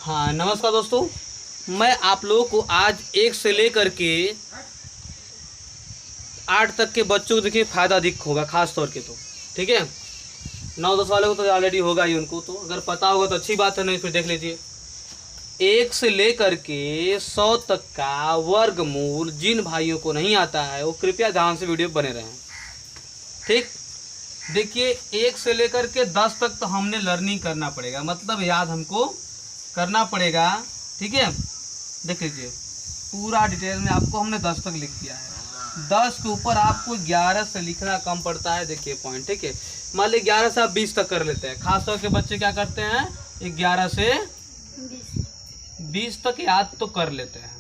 हाँ नमस्कार दोस्तों, मैं आप लोगों को आज 1 से लेकर के 8 तक के बच्चों को देखिए फ़ायदा अधिक होगा, खास तौर के तो ठीक है। 9-10 वाले को तो ऑलरेडी होगा ही, उनको तो अगर पता होगा तो अच्छी बात है, नहीं फिर देख लीजिए। 1 से लेकर के 100 तक का वर्गमूल जिन भाइयों को नहीं आता है वो कृपया ध्यान से वीडियो बने रहें। ठीक, देखिए 1 से लेकर के 10 तक तो हमने लर्निंग करना पड़ेगा, मतलब याद हमको करना पड़ेगा। ठीक है, देख लीजिए पूरा डिटेल में आपको हमने 10 तक लिख दिया है। 10 के ऊपर आपको 11 से लिखना कम पड़ता है। देखिए पॉइंट, ठीक है। मान लीजिए 11 से आप 20 तक कर लेते हैं। खासतौर के बच्चे क्या करते हैं, 11 से 20 तक याद तो कर लेते हैं,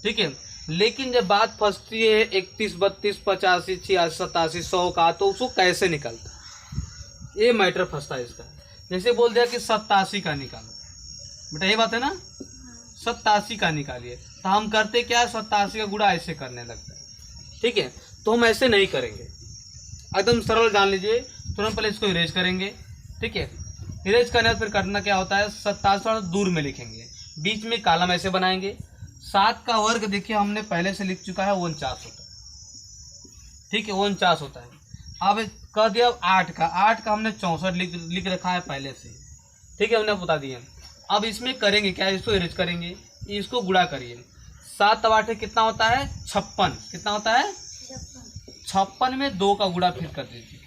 ठीक है। लेकिन जब बात फंसती है 31, 32, 85, 86, 87, 100 का, तो उसको कैसे निकालता है, ये मैटर फंसता है इसका। जैसे बोल दिया कि 87 का निकालो, बेटा ये बात है ना, 87 का निकालिए, तो हम करते क्या, 87 का गुणा ऐसे करने लगता है, ठीक है। तो हम ऐसे नहीं करेंगे, एकदम सरल जान लीजिए। तुरंत पहले इसको इरेज करेंगे, ठीक है। इरेज करने फिर करना क्या होता है, 87 थोड़ा दूर में लिखेंगे, बीच में कॉलम ऐसे बनाएंगे। 7 का वर्ग देखिए हमने पहले से लिख चुका है, 49 होता है, ठीक है, 49 होता है। अब कह दिया 8 का हमने 64 लिख रखा है पहले से, ठीक है, हमने बता दिया। अब इसमें करेंगे क्या, इसको इरेज करेंगे, इसको गुणा करिए। 7 तब 8 कितना होता है, 56। कितना होता है, 56 में 2 का गुणा फिर कर दीजिए।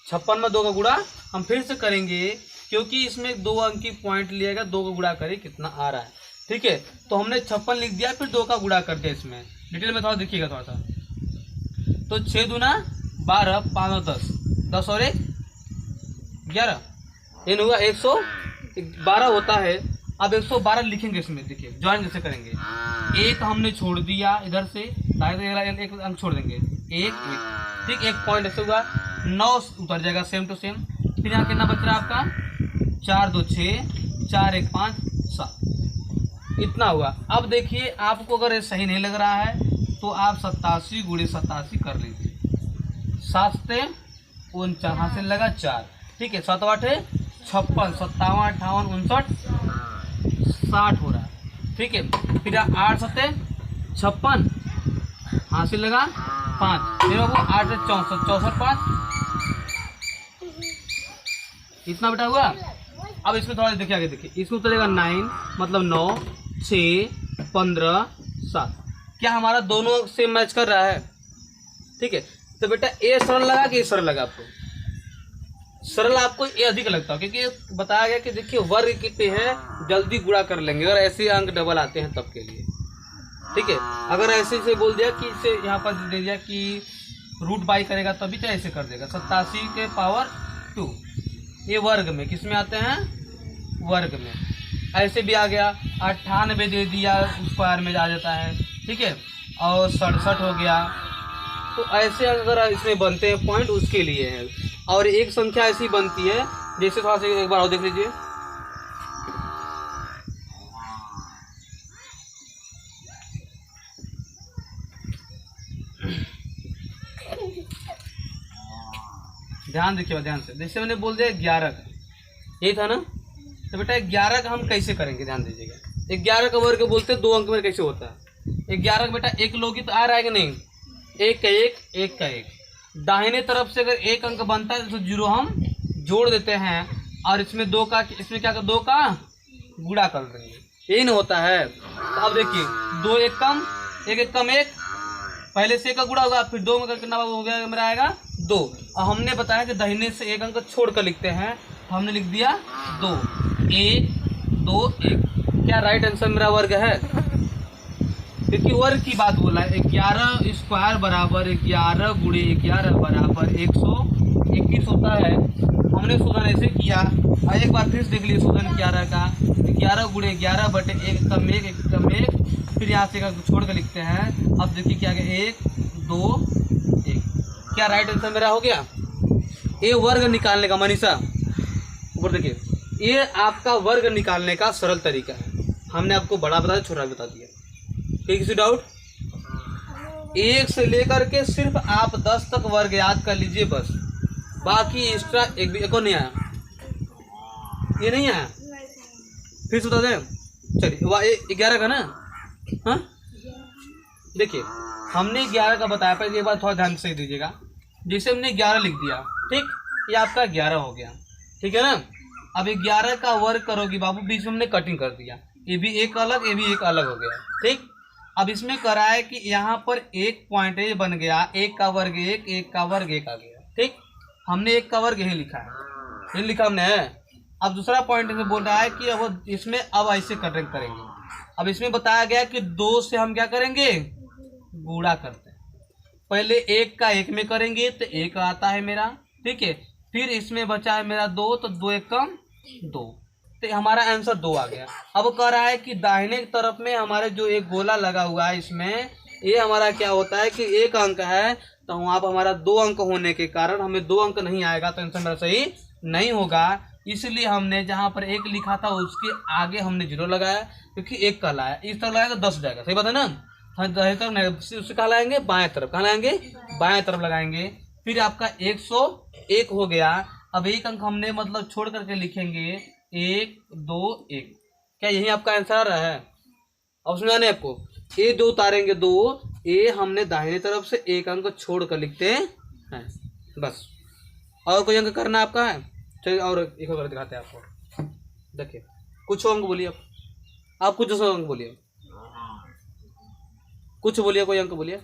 56 में 2 का गुणा हम फिर से करेंगे, क्योंकि इसमें 2 अंक की पॉइंट लिएगा, 2 का गुणा करिए कितना आ रहा है, ठीक है। तो हमने 56 लिख दिया, फिर 2 का गुणा कर दिया। इसमें डिटेल में थोड़ा देखिएगा थोड़ा सा। तो 6 दूना 12, 5 10, 10 और 1 11, इन हुआ 112 होता है। अब 112 लिखेंगे इसमें, देखिए ज्वाइन जैसे करेंगे। 1 हमने छोड़ दिया इधर से, एक अंक छोड़ देंगे, 1 1, ठीक, 1 पॉइंट ऐसे हुआ। 9 उतर जाएगा सेम टू सेम। फिर यहाँ कितना बच रहा है आपका, 4 2 6, 4 1 5 7, इतना हुआ। अब देखिए आपको अगर ये सही नहीं लग रहा है तो आप 87 गुणे 87 कर लीजिए। 7 से 49, हाथ से लगा 4, ठीक है। 7 8 56, 57 58 59 60 हो रहा है, ठीक है। फिर 8 7 56, हाथ से लगा 5, फिर 8 से 64, 64 5, इतना बेटा हुआ। अब इसमें थोड़ा देखिए आगे, देखिए इसमें उतरेगा 9, मतलब 9 6 15 7। क्या हमारा दोनों से मैच कर रहा है, ठीक है। तो बेटा ए सरल लगा कि ए सरल लगा, आपको सरल आपको ए अधिक लगता है, क्योंकि बताया गया कि देखिए वर्ग कितने हैं, जल्दी गुणा कर लेंगे अगर ऐसे अंक डबल आते हैं तब के लिए, ठीक है। अगर ऐसे से बोल दिया कि इसे यहाँ पर दे दिया कि रूट बाई करेगा तभी तो ऐसे कर देगा। 87 के पावर 2 ये वर्ग में, किस में आते हैं, वर्ग में। ऐसे भी आ गया, 98 दे दिया स्क्वायर में आ जाता है, ठीक है, और 67 हो गया। तो ऐसे अगर इसमें बनते हैं पॉइंट, उसके लिए है। और एक संख्या ऐसी बनती है, जैसे थोड़ा सा एक बार और देख लीजिए, ध्यान देखिए ध्यान से। जैसे मैंने बोल दिया 11 का, ये था ना, तो बेटा 11 का हम कैसे करेंगे, ध्यान दीजिएगा। 11 का वर्ग बोलते 2 अंक में कैसे होता है। 11 का बेटा 1 लोगी तो आ रहा है कि नहीं, 1 का 1, 1 का 1। दाहिने तरफ से अगर 1 अंक बनता है तो 0 हम जोड़ देते हैं, और इसमें 2 का, इसमें क्या कर 2 का गुणा कर देंगे, यही नहीं होता है। तो अब देखिए 2 1 कम 1 1 कम 1, पहले से 1 का गुणा होगा, फिर 2 में कितना हो गया मेरा आएगा 2। और हमने बताया कि दाहिने से 1 अंक छोड़ कर लिखते हैं, तो हमने लिख दिया 2 1 2 1। क्या राइट आंसर मेरा वर्ग है, क्योंकि वर्ग की बात बोला है। 11 स्क्वायर बराबर 11 गुणे 11 बराबर 121 होता है। हमने शोधन ऐसे किया, और एक बार फिर से देख लीजिए शोधन 11 का, 11 गुणे 11 बटे 1 कम 1 1 कम 1, फिर यहाँ से छोड़ कर लिखते हैं। अब देखिए क्या 1 2 1, क्या राइट आंसर मेरा हो गया। ये वर्ग निकालने का, मनीषा ऊपर देखिए, ये आपका वर्ग निकालने का सरल तरीका है। हमने आपको बड़ा बता दिया, छोटा बता दिया, किसी डाउट। 1 से लेकर के सिर्फ आप 10 तक वर्ग याद कर लीजिए बस, बाकी एक्स्ट्रा एक भी एको नहीं आया। ये नहीं आया, फिर से बता दें। चलिए 11 का ना, हाँ देखिए हमने 11 का बताया, पहले एक बार थोड़ा ध्यान से दीजिएगा। जैसे हमने 11 लिख दिया, ठीक, ये आपका 11 हो गया, ठीक है ना। अब 11 का वर्ग करोगी बाबू, बीच में हमने कटिंग कर दिया, ये भी एक अलग, ये भी एक अलग हो गया, ठीक। अब इसमें करा है कि यहाँ पर एक पॉइंट ये बन गया, एक का वर्ग एक, एक का वर्ग एक आ गया, ठीक। हमने एक का वर्ग यही लिखा है, ये लिखा हमने है। अब दूसरा पॉइंट में बोल रहा है कि अब इसमें अब ऐसे कटिंग करेंगे। अब इसमें बताया गया कि 2 से हम क्या करेंगे, गुणा करते हैं। पहले एक का एक में करेंगे तो एक आता है मेरा, ठीक है। फिर इसमें बचा है मेरा 2, तो 2 एक कम 2, तो हमारा आंसर 2 आ गया। अब कह रहा है कि दाहिने तरफ में हमारे जो एक गोला लगा हुआ है, इसमें ये हमारा क्या होता है कि एक अंक है, तो वहाँ पर हमारा 2 अंक होने के कारण हमें 2 अंक नहीं आएगा, तो आंसर मेरा सही नहीं होगा। इसलिए हमने जहाँ पर एक लिखा था उसके आगे हमने 0 लगाया, क्योंकि एक का लाया, इस तरफ लगाएगा 10 जाएगा, सही बात है ना। दाहिने तरफ नहीं, उससे कहाँ लाएंगे, बाएं तरफ, कहाँ लाएंगे, बाएं तरफ लगाएंगे। फिर आपका 101 हो गया। अब एक अंक हमने मतलब छोड़ करके लिखेंगे 1 2 1, क्या यही आपका आंसर आ रहा है। अब समझाने आपको, ए 2 उतारेंगे 2, ए हमने दाहिने तरफ से एक अंक छोड़ कर लिखते हैं, बस। और कोई अंक करना आपका है, चलिए और एक और दिखाते हैं आपको। देखिए कुछ अंक बोलिए, आप कुछ अंक बोलिए, कुछ बोलिए, कोई अंक बोलिए।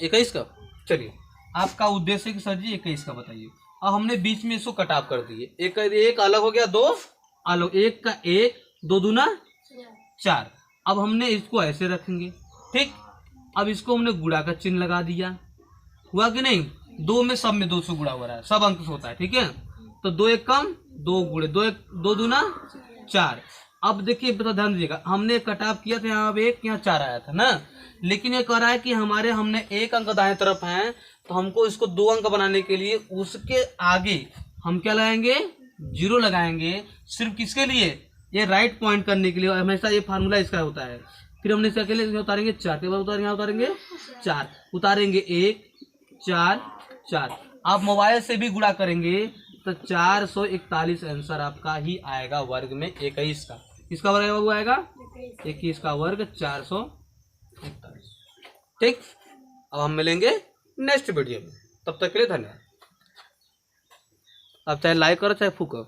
21 का, चलिए आपका उद्देश्य कि सर जी 21 का बताइए। अब हमने बीच में इसको कटाव कर दिए, एक अलग हो गया, 2 अलग, एक का एक, 2 दूना 4। अब हमने इसको ऐसे रखेंगे, ठीक। अब इसको हमने गुणा का चिन्ह लगा दिया, हुआ कि नहीं। 2 में सब में 2 से गुणा हो रहा है, सब अंक से होता है, ठीक है। तो 2 एक कम 2 गुणे 2 दूना 4। अब देखिए बता, ध्यान दीजिएगा, हमने कटाव किया था यहाँ 1, यहाँ 4 आया था ना। लेकिन ये कह रहा है कि हमने एक अंक दाएं तरफ है, तो हमको इसको 2 अंक बनाने के लिए उसके आगे हम क्या लगाएंगे, 0 लगाएंगे। सिर्फ किसके लिए, ये राइट पॉइंट करने के लिए, हमेशा ये फार्मूला इसका होता है। फिर हमने इसका के लिए उतारेंगे 4 के बाद उतारेंगे 4, उतारेंगे 1 4 4। आप मोबाइल से भी गुणा करेंगे तो 441 आंसर आपका ही आएगा वर्ग में 21 का। किसका वर्ग आएगा, 21 का वर्ग 441, ठीक। अब हम मिलेंगे नेक्स्ट वीडियो में, तब तक के लिए धन्यवाद। अब चाहे लाइक करो चाहे फूको।